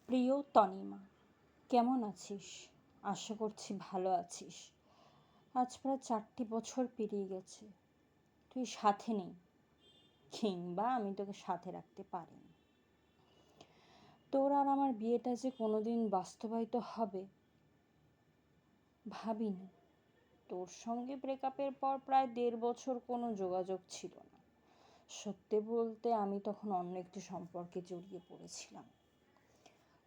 প্রিয় তনিমা, কেমন আছিস? আশা করছি ভালো আছিস। আজ প্রায় 4টি বছর পেরিয়ে গেছে, তুই সাথে নেই, কিংবা আমি তোকে সাথে রাখতে পারিনি। তোর আর আমার বিয়েটা যে কোনোদিন বাস্তবায়িত হবে ভাবিনি। তোর সঙ্গে ব্রেকআপের পর প্রায় 1.5 বছর কোনো যোগাযোগ ছিল না। সত্যি বলতে আমি তখন অন্য একটি সম্পর্কে জড়িয়ে পড়েছিলাম।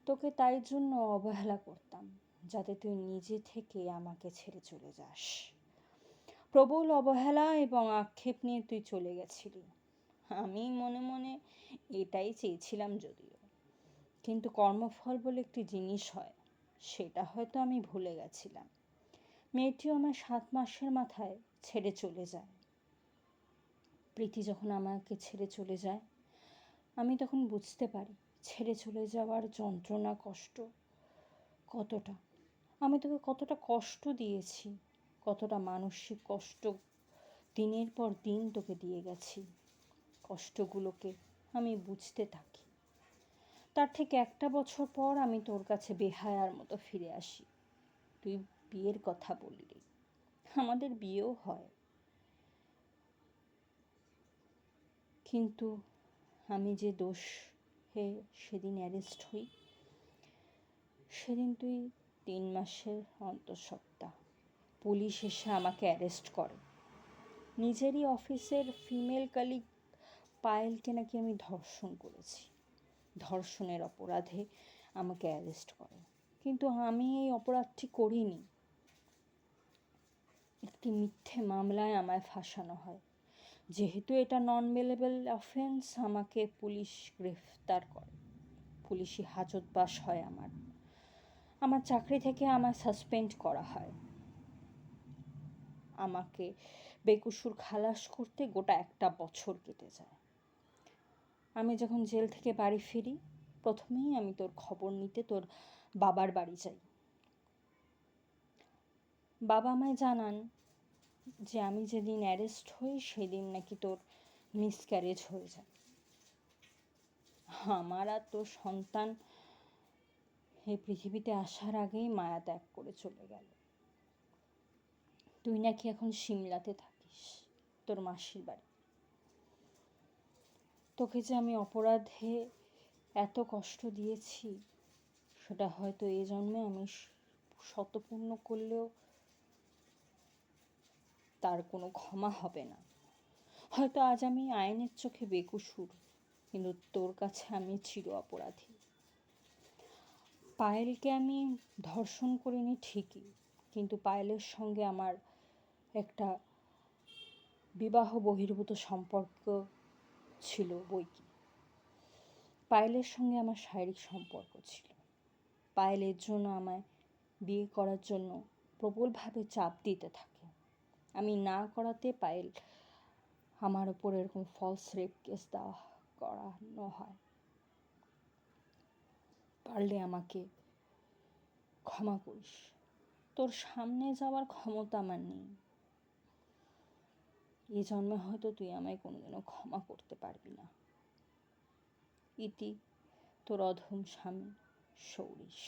তোকে তাই জন্য অবহেলা করতাম, যাতে তুই নিজে থেকে আমাকে ছেড়ে চলে যাস। প্রবল অবহেলা এবং আক্ষেপ নিয়ে তুই চলে গেছিলি। আমি মনে মনে এটাই চেয়েছিলাম যদিও, কিন্তু কর্মফল বলে একটি জিনিস হয়, সেটা হয়তো আমি ভুলে গেছিলাম। মেয়েটিও আমার 7 মাসের মাথায় ছেড়ে চলে যায়। প্রীতি যখন আমাকে ছেড়ে চলে যায়, আমি তখন বুঝতে পারি ছেড়ে চলে যাওয়ার যন্ত্রণা, কষ্ট কতটা। আমি তোকে কতটা কষ্ট দিয়েছি, কতটা মানসিক কষ্ট দিনের পর দিন তোকে দিয়ে গেছি। কষ্টগুলোকে আমি বুঝতে থাকি। তার ঠিক 1 বছর পর আমি তোর কাছে বেহায়ার মতো ফিরে আসি। তুই বিয়ের কথা বললি, আমাদের বিয়েও হয়, কিন্তু আমি যে দোষে সেদিন অ্যারেস্ট হই, সেদিন তুই 3 মাসের অন্তঃসত্ত্বা। পুলিশ এসে আমাকে অ্যারেস্ট করে। নিজেরই অফিসের ফিমেল কলিগ পায়েলকে নাকি আমি ধর্ষণ করেছি। ধর্ষণের অপরাধে আমাকে অ্যারেস্ট করে, কিন্তু আমি এই অপরাধটি করিনি। একটি মিথ্যে মামলায় আমায় ফাঁসানো হয়। যেহেতু এটা নন বেলেবল অফেন্স, আমাকে পুলিশ গ্রেফতার করে। পুলিশি হাজতবাস হয় আমার চাকরি থেকে আমায় সাসপেন্ড করা হয়। আমাকে বেকসুর খালাস করতে গোটা 1 বছর কেটে যায়। আমি যখন জেল থেকে বাড়ি ফিরি, প্রথমেই আমি তোর খবর নিতে তোর বাবার বাড়ি যাই। বাবা আমায় জানান যে আমি যেদিন অ্যারেস্ট হই সেদিন নাকি তোর মিসক্যারেজ হয়ে যায়। আমার আর তোর সন্তান এই পৃথিবীতে আসার আগেই মায়া ত্যাগ করে চলে গেল। তুই নাকি এখন সিমলাতে থাকিস, তোর মাসির বাড়ি। তোকে যে আমি অপরাধে এত কষ্ট দিয়েছি, সেটা হয়তো এই জন্মে আমি শতপূর্ণ করলেও তার কোনো ক্ষমা হবে না। হয়তো আজ আমি আইনের চোখে বেকসুর, কিন্তু তোর কাছে আমি চির অপরাধী। পায়েলকে আমি ধর্ষণ করিনি ঠিকই, কিন্তু পায়েলের সঙ্গে আমার একটা বিবাহ বহির্ভূত সম্পর্ক ছিল বৈকি। পায়েলের সঙ্গে আমার শারীরিক সম্পর্ক ছিল। পায়েলের জন্য আমায় বিয়ে করার জন্য প্রবলভাবে চাপ দিতে থাকে। আমি না করাতে পায়েল আমার ওপর এরকম ফলস রেপ কেস করানো হয়। পারলে আমাকে ক্ষমা করিস। তোর সামনে যাওয়ার ক্ষমতা আমার নেই। এই জন্মে হয়তো তুই আমায় কোনোদিনও ক্ষমা করতে পারবি না। ইতি, তোর অধম স্বামী সৌরিশ।